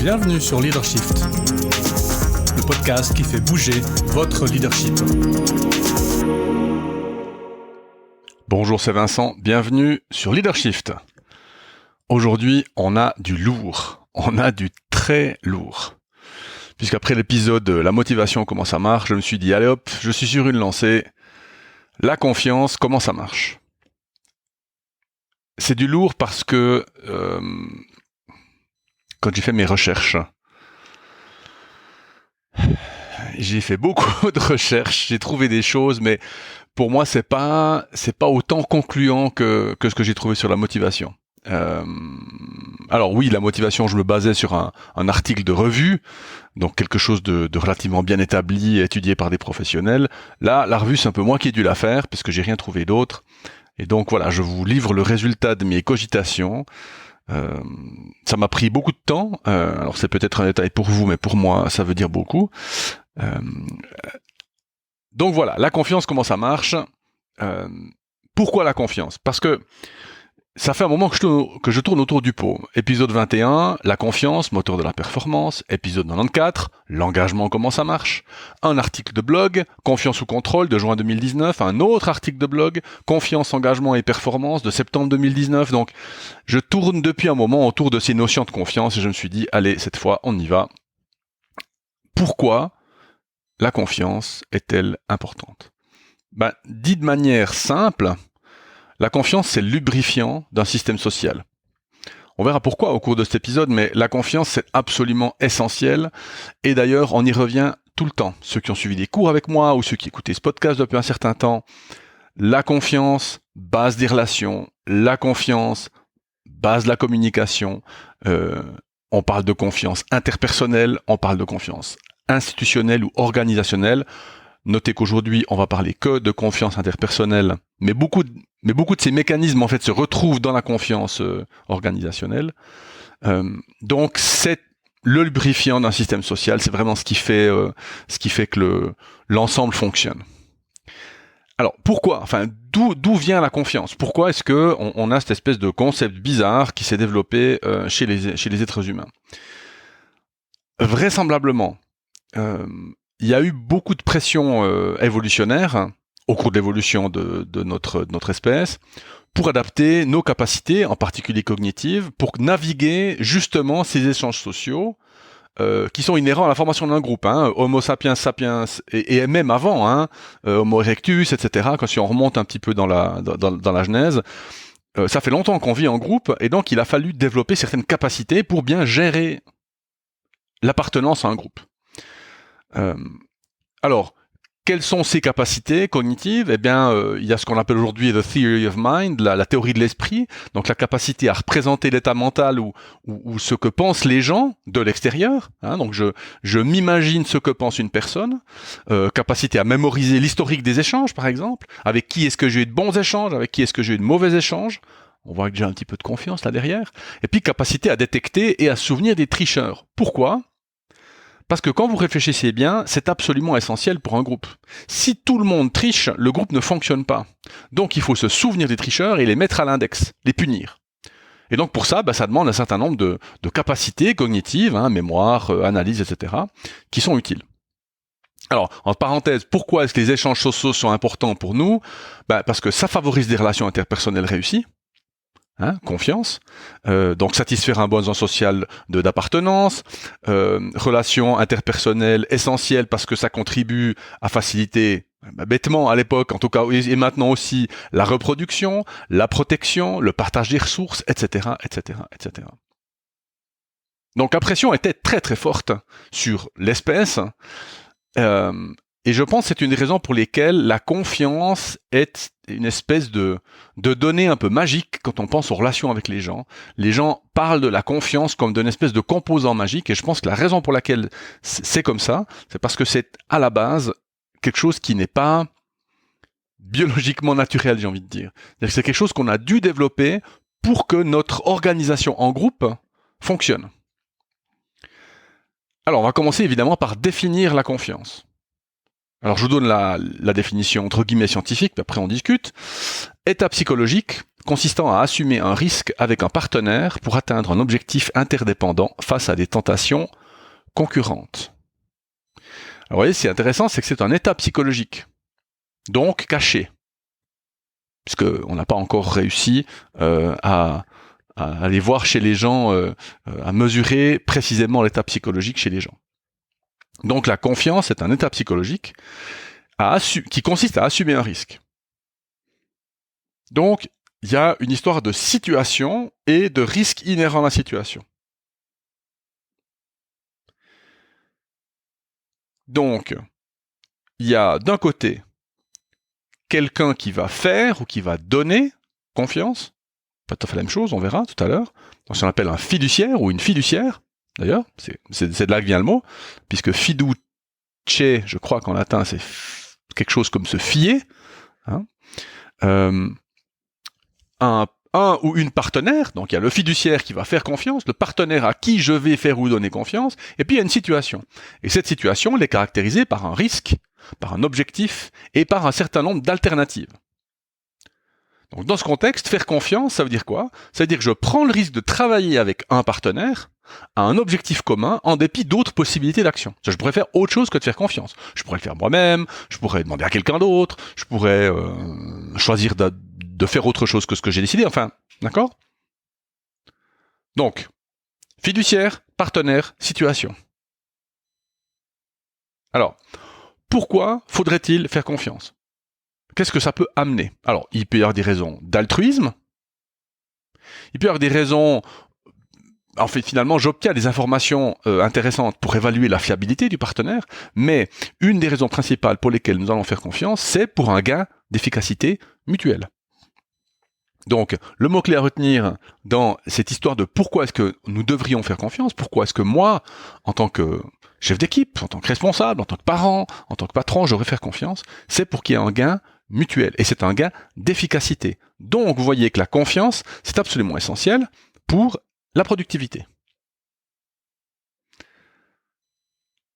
Bienvenue sur Leadershift, le podcast qui fait bouger votre leadership. Bonjour, c'est Vincent, bienvenue sur Leadershift. Aujourd'hui, on a du lourd, on a du très lourd. Puisqu'après l'épisode La motivation, comment ça marche, je me suis dit, allez hop, je suis sur une lancée. La confiance, comment ça marche? C'est du lourd parce que quand j'ai fait mes recherches, j'ai fait beaucoup de recherches, j'ai trouvé des choses, mais pour moi, c'est pas autant concluant que ce que j'ai trouvé sur la motivation. Alors oui, la motivation, je me basais sur un article de revue, donc quelque chose de relativement bien établi, étudié par des professionnels. Là, la revue, c'est un peu moi qui ai dû la faire, parce que j'ai rien trouvé d'autre. Et donc voilà, je vous livre le résultat de mes cogitations. Ça m'a pris beaucoup de temps. Alors c'est peut-être un détail pour vous, mais pour moi, ça veut dire beaucoup. Donc voilà, la confiance, comment ça marche? Pourquoi la confiance? Parce que ça fait un moment que je tourne autour du pot. Épisode 21, la confiance, moteur de la performance. Épisode 94, l'engagement, comment ça marche. Un article de blog, confiance ou contrôle, de juin 2019. Un autre article de blog, confiance, engagement et performance, de septembre 2019. Donc, je tourne depuis un moment autour de ces notions de confiance et je me suis dit, allez, cette fois, on y va. Pourquoi la confiance est-elle importante? Dit de manière simple, la confiance, c'est le lubrifiant d'un système social. On verra pourquoi au cours de cet épisode, mais la confiance, c'est absolument essentiel. Et d'ailleurs, on y revient tout le temps. Ceux qui ont suivi des cours avec moi ou ceux qui écoutaient ce podcast depuis un certain temps, la confiance, base des relations, la confiance, base de la communication. On parle de confiance interpersonnelle, on parle de confiance institutionnelle ou organisationnelle. Notez qu'aujourd'hui, on va parler que de confiance interpersonnelle, mais beaucoup de ces mécanismes en fait se retrouvent dans la confiance organisationnelle. Donc c'est le lubrifiant d'un système social, c'est vraiment ce qui fait que l'ensemble fonctionne. Alors pourquoi? Enfin, d'où vient la confiance? Pourquoi est-ce que on a cette espèce de concept bizarre qui s'est développé chez les êtres humains? Vraisemblablement, il y a eu beaucoup de pression évolutionnaire au cours de l'évolution de notre espèce pour adapter nos capacités, en particulier cognitives, pour naviguer justement ces échanges sociaux qui sont inhérents à la formation d'un groupe. Homo sapiens sapiens et même avant, Homo erectus, etc. Quand on remonte un petit peu dans la genèse, ça fait longtemps qu'on vit en groupe et donc il a fallu développer certaines capacités pour bien gérer l'appartenance à un groupe. Alors, quelles sont ces capacités cognitives? Eh bien, il y a ce qu'on appelle aujourd'hui the theory of mind, la théorie de l'esprit, donc la capacité à représenter l'état mental ou ce que pensent les gens de l'extérieur. Donc, je m'imagine ce que pense une personne. Capacité à mémoriser l'historique des échanges, par exemple. Avec qui est-ce que j'ai eu de bons échanges? Avec qui est-ce que j'ai eu de mauvais échanges? On voit que j'ai un petit peu de confiance là derrière. Et puis, capacité à détecter et à se souvenir des tricheurs. Pourquoi? Parce que quand vous réfléchissez bien, c'est absolument essentiel pour un groupe. Si tout le monde triche, le groupe ne fonctionne pas. Donc il faut se souvenir des tricheurs et les mettre à l'index, les punir. Et donc pour ça, ça demande un certain nombre de capacités cognitives, mémoire, analyse, etc., qui sont utiles. Alors, en parenthèse, pourquoi est-ce que les échanges sociaux sont importants pour nous? Parce que ça favorise des relations interpersonnelles réussies. Confiance, donc satisfaire un besoin social d'appartenance, relations interpersonnelles essentielles parce que ça contribue à faciliter, bêtement à l'époque en tout cas, et maintenant aussi, la reproduction, la protection, le partage des ressources, etc., etc., etc. Donc la pression était très très forte sur l'espèce, et je pense que c'est une des raisons pour lesquelles la confiance est une espèce de donnée un peu magique quand on pense aux relations avec les gens. Les gens parlent de la confiance comme d'une espèce de composant magique et je pense que la raison pour laquelle c'est comme ça, c'est parce que c'est à la base quelque chose qui n'est pas biologiquement naturel, j'ai envie de dire. C'est quelque chose qu'on a dû développer pour que notre organisation en groupe fonctionne. Alors on va commencer évidemment par définir la confiance. Alors je vous donne la définition entre guillemets scientifique, puis après on discute. État psychologique, consistant à assumer un risque avec un partenaire pour atteindre un objectif interdépendant face à des tentations concurrentes. Alors, vous voyez, ce qui est intéressant, c'est que c'est un état psychologique, donc caché, puisqu'on n'a pas encore réussi à aller voir chez les gens, à mesurer précisément l'état psychologique chez les gens. Donc la confiance est un état psychologique qui consiste à assumer un risque. Donc, il y a une histoire de situation et de risque inhérent à la situation. Donc, il y a d'un côté quelqu'un qui va faire ou qui va donner confiance, pas tout à fait la même chose, on verra tout à l'heure. Donc, ça appelle un fiduciaire ou une fiduciaire, d'ailleurs, c'est de là que vient le mot, puisque fiducie, je crois qu'en latin, c'est quelque chose comme se fier. Hein. Un ou une partenaire, donc il y a le fiduciaire qui va faire confiance, le partenaire à qui je vais faire ou donner confiance, et puis il y a une situation. Et cette situation, elle est caractérisée par un risque, par un objectif, et par un certain nombre d'alternatives. Donc dans ce contexte, faire confiance, ça veut dire quoi? Ça veut dire que je prends le risque de travailler avec un partenaire à un objectif commun en dépit d'autres possibilités d'action. Je pourrais faire autre chose que de faire confiance. Je pourrais le faire moi-même, je pourrais demander à quelqu'un d'autre, je pourrais choisir de faire autre chose que ce que j'ai décidé, enfin, d'accord? Donc, fiduciaire, partenaire, situation. Alors, pourquoi faudrait-il faire confiance? Qu'est-ce que ça peut amener? Alors, il peut y avoir des raisons d'altruisme, il peut y avoir des raisons... En fait, finalement, j'obtiens des informations intéressantes pour évaluer la fiabilité du partenaire, mais une des raisons principales pour lesquelles nous allons faire confiance, c'est pour un gain d'efficacité mutuelle. Donc, le mot-clé à retenir dans cette histoire de pourquoi est-ce que nous devrions faire confiance, pourquoi est-ce que moi, en tant que chef d'équipe, en tant que responsable, en tant que parent, en tant que patron, j'aurais faire confiance, c'est pour qu'il y ait un gain mutuel, et c'est un gain d'efficacité. Donc, vous voyez que la confiance, c'est absolument essentiel pour la productivité.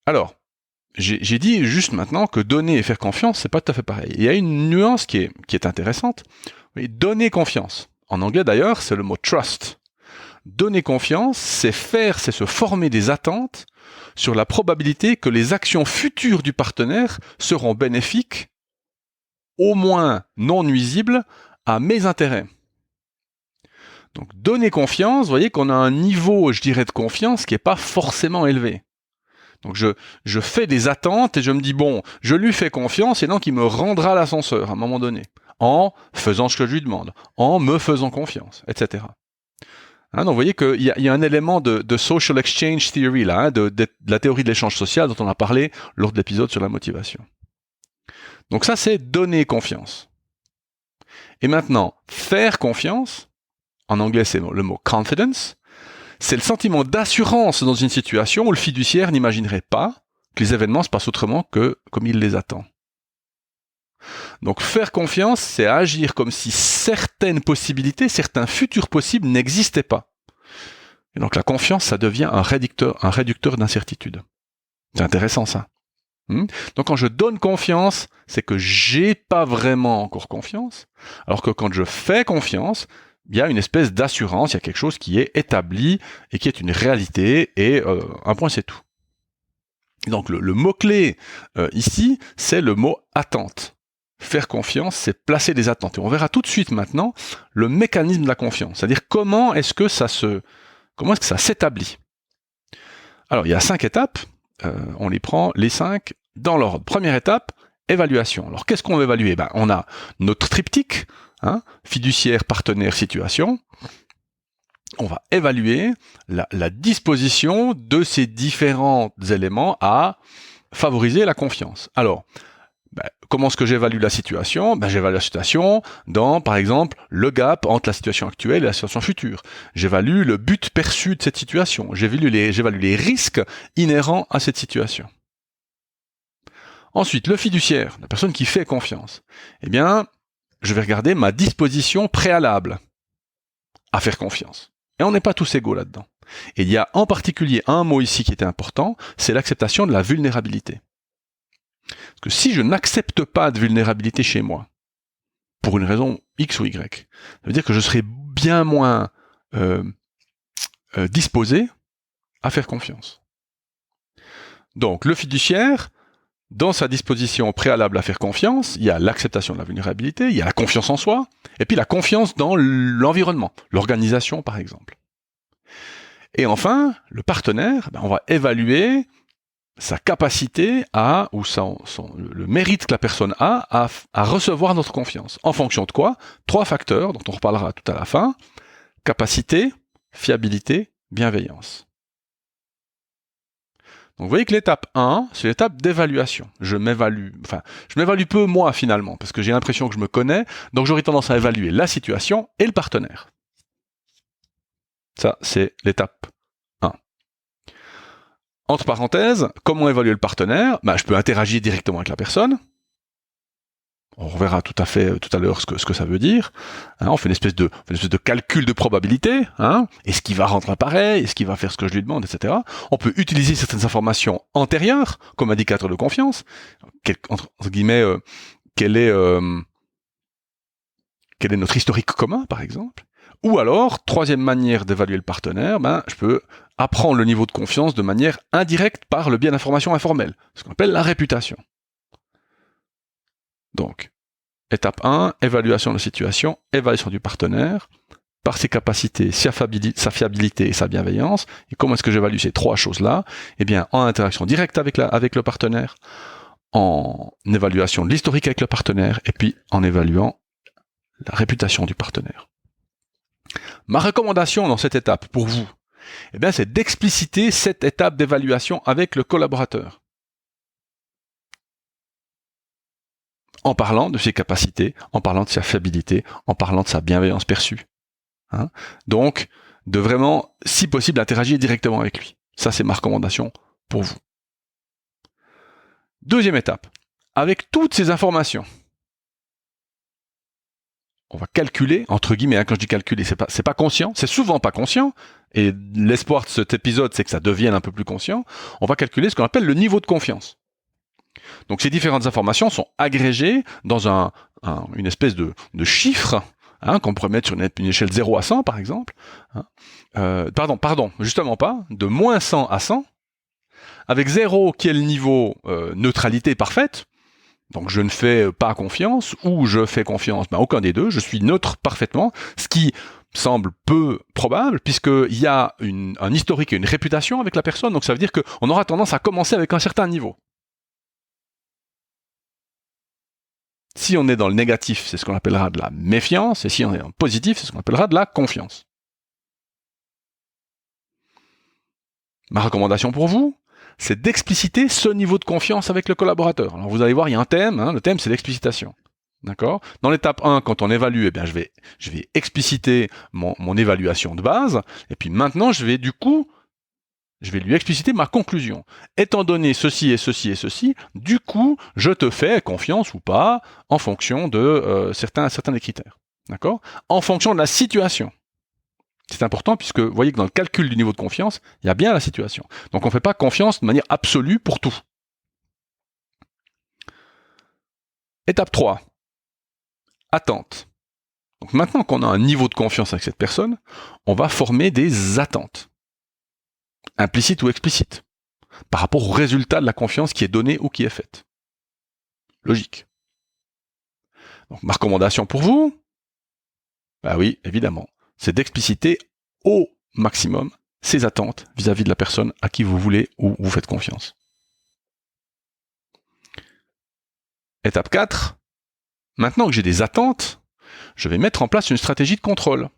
Alors, j'ai dit juste maintenant que donner et faire confiance, c'est pas tout à fait pareil. Il y a une nuance qui est intéressante. Mais donner confiance. En anglais d'ailleurs, c'est le mot trust. Donner confiance, c'est se former des attentes sur la probabilité que les actions futures du partenaire seront bénéfiques, au moins non nuisibles, à mes intérêts. Donc donner confiance, vous voyez qu'on a un niveau, je dirais, de confiance qui n'est pas forcément élevé. Donc je fais des attentes et je me dis, bon, je lui fais confiance et donc il me rendra l'ascenseur à un moment donné, en faisant ce que je lui demande, en me faisant confiance, etc. Hein, donc vous voyez qu'il y a un élément de social exchange theory, là, hein, de la théorie de l'échange social dont on a parlé lors de l'épisode sur la motivation. Donc ça, c'est donner confiance. Et maintenant, faire confiance, en anglais c'est le mot confidence, c'est le sentiment d'assurance dans une situation où le fiduciaire n'imaginerait pas que les événements se passent autrement que comme il les attend. Donc faire confiance, c'est agir comme si certaines possibilités, certains futurs possibles n'existaient pas. Et donc la confiance, ça devient un réducteur d'incertitude. C'est intéressant ça. Donc quand je donne confiance, c'est que j'ai pas vraiment encore confiance, alors que quand je fais confiance, il y a une espèce d'assurance, il y a quelque chose qui est établi et qui est une réalité, et un point c'est tout. Et donc le mot-clé ici, c'est le mot attente. Faire confiance, c'est placer des attentes. Et on verra tout de suite maintenant le mécanisme de la confiance, c'est-à-dire comment est-ce que ça s'établit. Alors il y a 5 étapes, on les prend les 5 dans l'ordre. Première étape, évaluation. Alors qu'est-ce qu'on va évaluer? On a notre triptyque, fiduciaire, partenaire, situation. On va évaluer la disposition de ces différents éléments à favoriser la confiance. Alors, comment est-ce que j'évalue la situation? J'évalue la situation dans, par exemple, le gap entre la situation actuelle et la situation future. J'évalue le but perçu de cette situation. J'évalue les risques inhérents à cette situation. Ensuite, le fiduciaire, la personne qui fait confiance. Je vais regarder ma disposition préalable à faire confiance. Et on n'est pas tous égaux là-dedans. Et il y a en particulier un mot ici qui était important, c'est l'acceptation de la vulnérabilité. Parce que si je n'accepte pas de vulnérabilité chez moi, pour une raison X ou Y. Ça veut dire que je serai bien moins disposé à faire confiance. Donc, le fiduciaire, dans sa disposition préalable à faire confiance, il y a l'acceptation de la vulnérabilité, il y a la confiance en soi, et puis la confiance dans l'environnement, l'organisation par exemple. Et enfin, le partenaire, on va évaluer sa capacité ou le mérite que la personne a à recevoir notre confiance. En fonction de quoi? 3 facteurs dont on reparlera tout à la fin: capacité, fiabilité, bienveillance. Donc vous voyez que l'étape 1, c'est l'étape d'évaluation. Je m'évalue peu moi finalement, parce que j'ai l'impression que je me connais, donc j'aurais tendance à évaluer la situation et le partenaire. Ça, c'est l'étape 1. Entre parenthèses, comment évaluer le partenaire? Je peux interagir directement avec la personne. On reverra tout à l'heure ce que ça veut dire. On fait une espèce de calcul de probabilité. Est-ce qu'il va rendre pareil? Est-ce qu'il va faire ce que je lui demande, etc. On peut utiliser certaines informations antérieures comme indicateur de confiance. Entre guillemets, quel est notre historique commun, par exemple. Ou alors, troisième manière d'évaluer le partenaire, je peux apprendre le niveau de confiance de manière indirecte par le biais d'informations informelles, ce qu'on appelle la réputation. Donc, étape 1, évaluation de la situation, évaluation du partenaire, par ses capacités, sa fiabilité et sa bienveillance. Et comment est-ce que j'évalue ces 3 choses-là? En interaction directe avec le partenaire, en évaluation de l'historique avec le partenaire, et puis en évaluant la réputation du partenaire. Ma recommandation dans cette étape pour vous, c'est d'expliciter cette étape d'évaluation avec le collaborateur. En parlant de ses capacités, en parlant de sa fiabilité, en parlant de sa bienveillance perçue. Donc, de vraiment, si possible, interagir directement avec lui. Ça, c'est ma recommandation pour vous. Deuxième étape. Avec toutes ces informations, on va calculer, entre guillemets, quand je dis calculer, c'est pas conscient, c'est souvent pas conscient, et l'espoir de cet épisode, c'est que ça devienne un peu plus conscient. On va calculer ce qu'on appelle le niveau de confiance. Donc ces différentes informations sont agrégées dans une espèce de chiffre, qu'on pourrait mettre sur une échelle 0 à 100 par exemple. Justement pas, de moins 100 à 100, avec 0 qui est le niveau neutralité parfaite, donc je ne fais pas confiance, ou je fais confiance, aucun des deux, je suis neutre parfaitement, ce qui semble peu probable, puisqu'il y a un historique et une réputation avec la personne, donc ça veut dire qu'on aura tendance à commencer avec un certain niveau. Si on est dans le négatif, c'est ce qu'on appellera de la méfiance, et si on est dans le positif, c'est ce qu'on appellera de la confiance. Ma recommandation pour vous, c'est d'expliciter ce niveau de confiance avec le collaborateur. Alors vous allez voir, il y a un thème, le thème c'est l'explicitation. D'accord? Dans l'étape 1, quand on évalue, je vais expliciter mon évaluation de base, et puis maintenant je vais lui expliciter ma conclusion. Étant donné ceci et ceci et ceci, du coup, je te fais confiance ou pas en fonction de certains des critères. D'accord? En fonction de la situation. C'est important puisque vous voyez que dans le calcul du niveau de confiance, il y a bien la situation. Donc on ne fait pas confiance de manière absolue pour tout. Étape 3. Attente. Donc maintenant qu'on a un niveau de confiance avec cette personne, on va former des attentes. Implicites ou explicites, par rapport au résultat de la confiance qui est donnée ou qui est faite. Logique. Donc ma recommandation pour vous, oui, évidemment, c'est d'expliciter au maximum ces attentes vis-à-vis de la personne à qui vous voulez ou vous faites confiance. Étape 4, maintenant que j'ai des attentes, je vais mettre en place une stratégie de contrôle.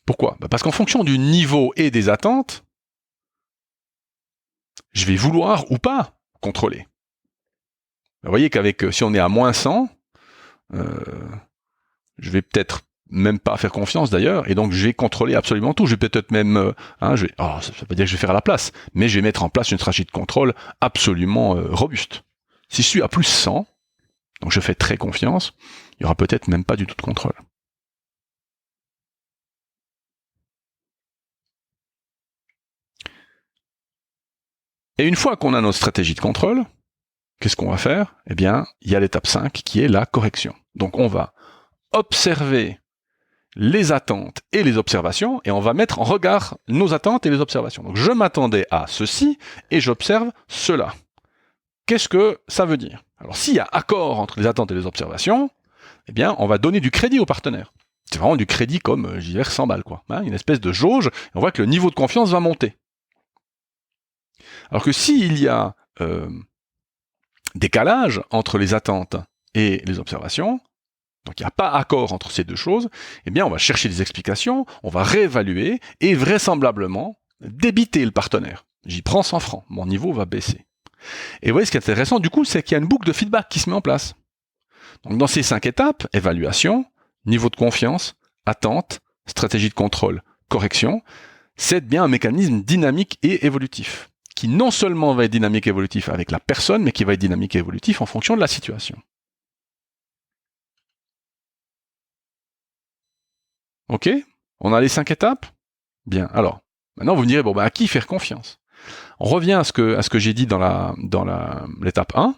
Pourquoi? Parce qu'en fonction du niveau et des attentes, je vais vouloir ou pas contrôler. Vous voyez si on est à moins 100, je vais peut-être même pas faire confiance d'ailleurs, et donc je vais contrôler absolument tout. Je vais peut-être même, ça veut pas dire que je vais faire à la place, mais je vais mettre en place une stratégie de contrôle absolument robuste. Si je suis à plus 100, donc je fais très confiance, il y aura peut-être même pas du tout de contrôle. Et une fois qu'on a notre stratégie de contrôle, qu'est-ce qu'on va faire? Il y a l'étape 5 qui est la correction. Donc on va observer les attentes et les observations, et on va mettre en regard nos attentes et les observations. Donc je m'attendais à ceci, et j'observe cela. Qu'est-ce que ça veut dire? Alors s'il y a accord entre les attentes et les observations, eh bien on va donner du crédit au partenaire. C'est vraiment du crédit comme, je dirais, 100 balles, quoi. Une espèce de jauge, et on voit que le niveau de confiance va monter. Alors que s'il y a décalage entre les attentes et les observations, donc il n'y a pas accord entre ces deux choses, eh bien on va chercher des explications, on va réévaluer et vraisemblablement débiter le partenaire. J'y prends 100 francs, mon niveau va baisser. Et vous voyez, ce qui est intéressant du coup, c'est qu'il y a une boucle de feedback qui se met en place. Donc dans ces 5 étapes, évaluation, niveau de confiance, attente, stratégie de contrôle, correction, c'est bien un mécanisme dynamique et évolutif, qui non seulement va être dynamique et évolutif avec la personne, mais qui va être dynamique et évolutif en fonction de la situation. Ok? On a les 5 étapes? Bien. Alors, maintenant vous me direz, bon, à qui faire confiance? On revient à ce que j'ai dit dans l'étape 1.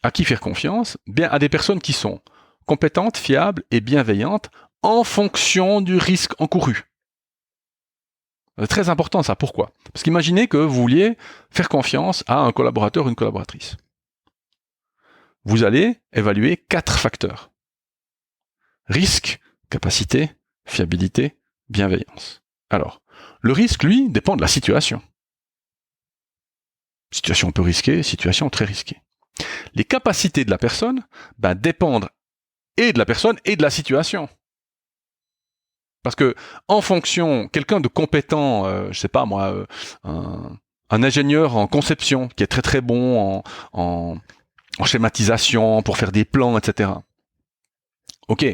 À qui faire confiance? Bien, à des personnes qui sont compétentes, fiables et bienveillantes en fonction du risque encouru. C'est très important ça. Pourquoi? Parce qu'imaginez que vous vouliez faire confiance à un collaborateur ou une collaboratrice. Vous allez évaluer 4 facteurs. Risque, capacité, fiabilité, bienveillance. Alors, le risque, lui, dépend de la situation. Situation peu risquée, situation très risquée. Les capacités de la personne dépendent et de la personne et de la situation. Parce que, en fonction, quelqu'un de compétent, je sais pas moi, un ingénieur en conception, qui est très très bon en schématisation, pour faire des plans, etc. Ok,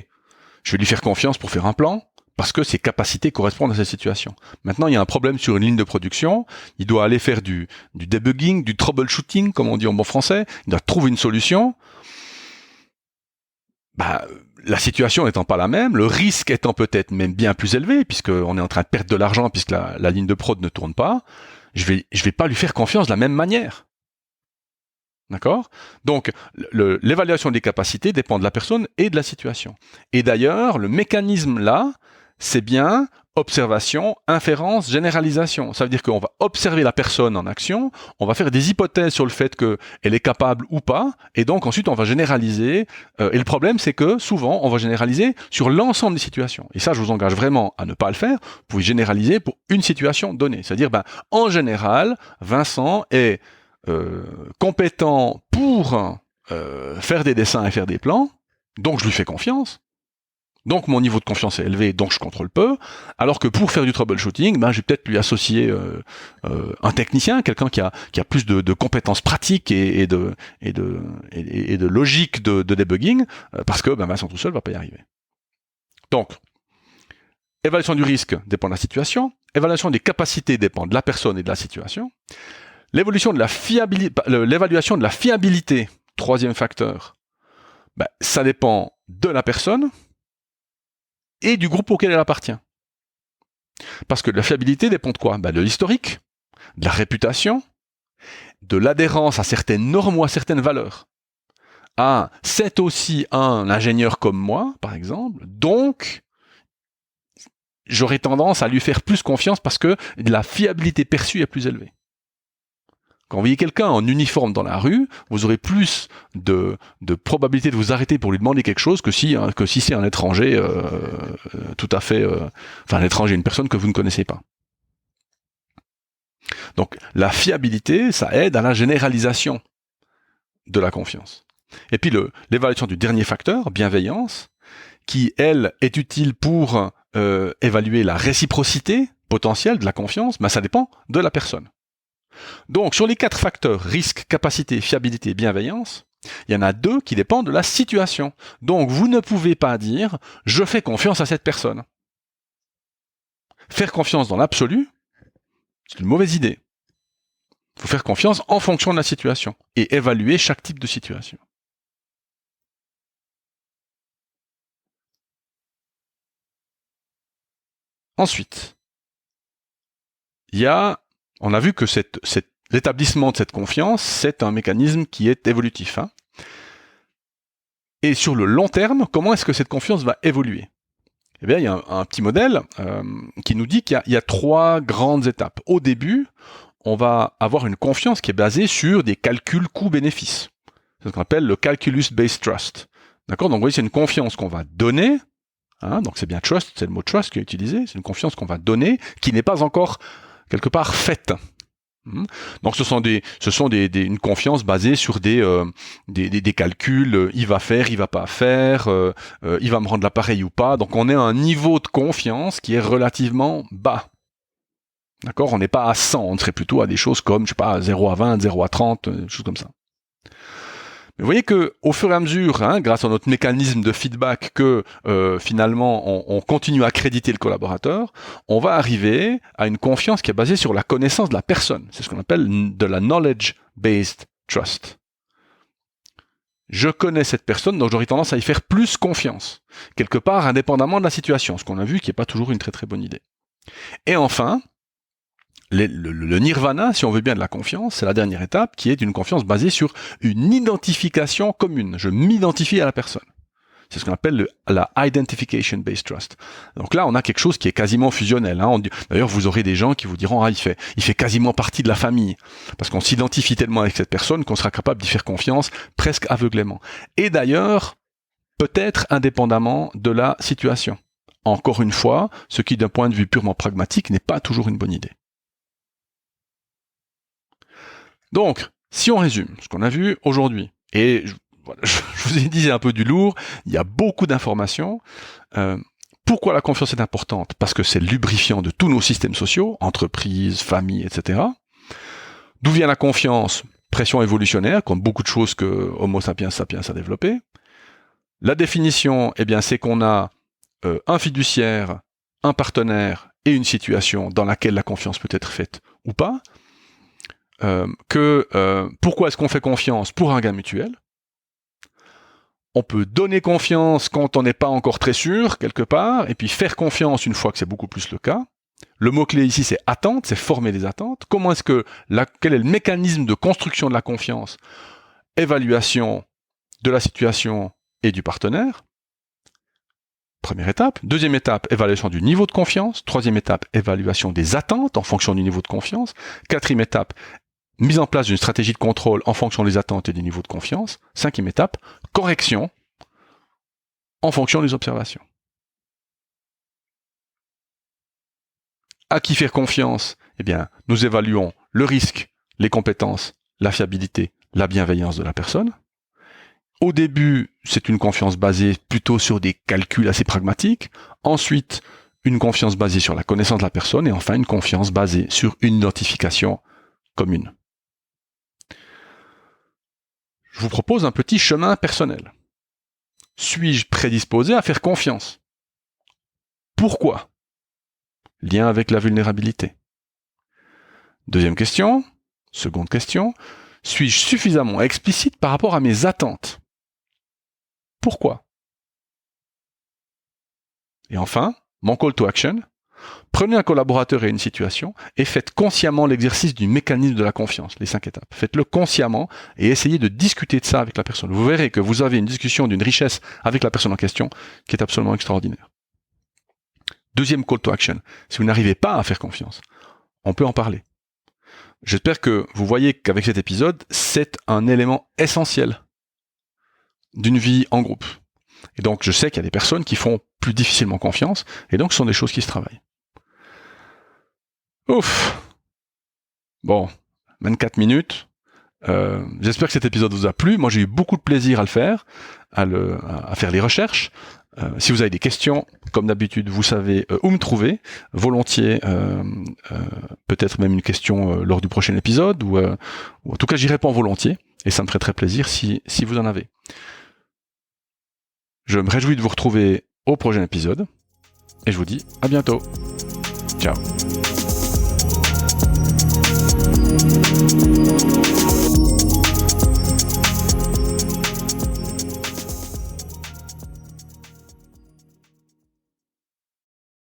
je vais lui faire confiance pour faire un plan, parce que ses capacités correspondent à cette situation. Maintenant, il y a un problème sur une ligne de production, il doit aller faire du debugging, du troubleshooting, comme on dit en bon français, il doit trouver une solution. La situation n'étant pas la même, le risque étant peut-être même bien plus élevé, puisqu'on est en train de perdre de l'argent, puisque la ligne de prod ne tourne pas, je vais pas lui faire confiance de la même manière. D'accord? Donc, l'évaluation des capacités dépend de la personne et de la situation. Et d'ailleurs, le mécanisme là, c'est bien observation, inférence, généralisation. Ça veut dire qu'on va observer la personne en action, on va faire des hypothèses sur le fait qu'elle est capable ou pas, et donc ensuite on va généraliser. Et le problème, c'est que souvent, on va généraliser sur l'ensemble des situations. Et ça, je vous engage vraiment à ne pas le faire. Vous pouvez généraliser pour une situation donnée. C'est-à-dire, en général, Vincent est compétent pour faire des dessins et faire des plans, donc je lui fais confiance. Donc mon niveau de confiance est élevé, donc je contrôle peu. Alors que pour faire du troubleshooting, je vais peut-être lui associer un technicien, quelqu'un qui a plus de compétences pratiques et de logique de debugging, parce que Vincent tout seul va pas y arriver. Donc, évaluation du risque dépend de la situation, évaluation des capacités dépend de la personne et de la situation. L'évaluation de la fiabilité, troisième facteur, ça dépend de la personne et du groupe auquel elle appartient. Parce que la fiabilité dépend de quoi? De l'historique, de la réputation, de l'adhérence à certaines normes ou à certaines valeurs. C'est aussi un ingénieur comme moi, par exemple, donc j'aurais tendance à lui faire plus confiance parce que la fiabilité perçue est plus élevée. Quand vous voyez quelqu'un en uniforme dans la rue, vous aurez plus de probabilité de vous arrêter pour lui demander quelque chose que si c'est un étranger tout à fait... un étranger, une personne que vous ne connaissez pas. Donc la fiabilité, ça aide à la généralisation de la confiance. Et puis l'évaluation du dernier facteur, bienveillance, qui, elle, est utile pour évaluer la réciprocité potentielle de la confiance, ça dépend de la personne. Donc, sur les 4 facteurs, risque, capacité, fiabilité, bienveillance, il y en a 2 qui dépendent de la situation. Donc, vous ne pouvez pas dire « je fais confiance à cette personne ». Faire confiance dans l'absolu, c'est une mauvaise idée. Il faut faire confiance en fonction de la situation et évaluer chaque type de situation. Ensuite, on a vu que l'établissement de cette confiance, c'est un mécanisme qui est évolutif. Et sur le long terme, comment est-ce que cette confiance va évoluer ? Eh bien, il y a un petit modèle qui nous dit qu'il y a 3 grandes étapes. Au début, on va avoir une confiance qui est basée sur des calculs coûts-bénéfices. C'est ce qu'on appelle le calculus-based trust. D'accord ? Donc, vous voyez, c'est une confiance qu'on va donner. Donc, c'est bien trust, c'est le mot trust qui est utilisé. C'est une confiance qu'on va donner qui n'est pas encore, quelque part, faite. Donc, ce sont une confiance basée sur des calculs. Il va faire, il va pas faire. Il va me rendre l'appareil ou pas. Donc, on est à un niveau de confiance qui est relativement bas. D'accord ? On n'est pas à 100. On serait plutôt à des choses comme, 0 à 20, 0 à 30, des choses comme ça. Mais vous voyez que, au fur et à mesure, grâce à notre mécanisme de feedback, que finalement on continue à créditer le collaborateur, on va arriver à une confiance qui est basée sur la connaissance de la personne. C'est ce qu'on appelle de la knowledge-based trust. Je connais cette personne, donc j'aurais tendance à y faire plus confiance, quelque part indépendamment de la situation, ce qu'on a vu qui n'est pas toujours une très très bonne idée. Et enfin, le nirvana, si on veut bien, de la confiance, c'est la dernière étape, qui est une confiance basée sur une identification commune. Je m'identifie à la personne. C'est ce qu'on appelle la identification-based trust. Donc là, on a quelque chose qui est quasiment fusionnel. D'ailleurs, vous aurez des gens qui vous diront, il fait quasiment partie de la famille, parce qu'on s'identifie tellement avec cette personne qu'on sera capable d'y faire confiance presque aveuglément. Et d'ailleurs, peut-être indépendamment de la situation. Encore une fois, ce qui, d'un point de vue purement pragmatique, n'est pas toujours une bonne idée. Donc, si on résume ce qu'on a vu aujourd'hui, et je vous ai dit c'est un peu du lourd, il y a beaucoup d'informations. Pourquoi la confiance est importante ? Parce que c'est le lubrifiant de tous nos systèmes sociaux, entreprises, familles, etc. D'où vient la confiance ? Pression évolutionnaire, comme beaucoup de choses que Homo sapiens sapiens a développées. La définition, c'est qu'on a un fiduciaire, un partenaire et une situation dans laquelle la confiance peut être faite ou pas. Pourquoi est-ce qu'on fait confiance ? Pour un gain mutuel. On peut donner confiance quand on n'est pas encore très sûr, quelque part, et puis faire confiance une fois que c'est beaucoup plus le cas. Le mot-clé ici, c'est attente, c'est former des attentes. Quel est le mécanisme de construction de la confiance ? Évaluation de la situation et du partenaire. Première étape. Deuxième étape, évaluation du niveau de confiance. Troisième étape, évaluation des attentes en fonction du niveau de confiance. Quatrième étape, mise en place d'une stratégie de contrôle en fonction des attentes et du niveau de confiance. Cinquième étape, correction en fonction des observations. À qui faire confiance ? Nous évaluons le risque, les compétences, la fiabilité, la bienveillance de la personne. Au début, c'est une confiance basée plutôt sur des calculs assez pragmatiques. Ensuite, une confiance basée sur la connaissance de la personne. Et enfin, une confiance basée sur une identification commune. Je vous propose un petit chemin personnel. Suis-je prédisposé à faire confiance ? Pourquoi ? Lien avec la vulnérabilité. Seconde question, suis-je suffisamment explicite par rapport à mes attentes ? Pourquoi ? Et enfin, mon call to action, prenez un collaborateur et une situation et faites consciemment l'exercice du mécanisme de la confiance, les 5 étapes. Faites-le consciemment et essayez de discuter de ça avec la personne. Vous verrez que vous avez une discussion d'une richesse avec la personne en question qui est absolument extraordinaire. Deuxième call to action, si vous n'arrivez pas à faire confiance, on peut en parler. J'espère que vous voyez qu'avec cet épisode, c'est un élément essentiel d'une vie en groupe. Et donc, je sais qu'il y a des personnes qui font plus difficilement confiance, et donc ce sont des choses qui se travaillent. Ouf. Bon, 24 minutes. J'espère que cet épisode vous a plu. Moi, j'ai eu beaucoup de plaisir à le faire, à faire les recherches. Si vous avez des questions, comme d'habitude, vous savez où me trouver. Volontiers, peut-être même une question lors du prochain épisode, ou en tout cas, j'y réponds volontiers, et ça me ferait très plaisir si vous en avez. Je me réjouis de vous retrouver au prochain épisode, et je vous dis à bientôt. Ciao.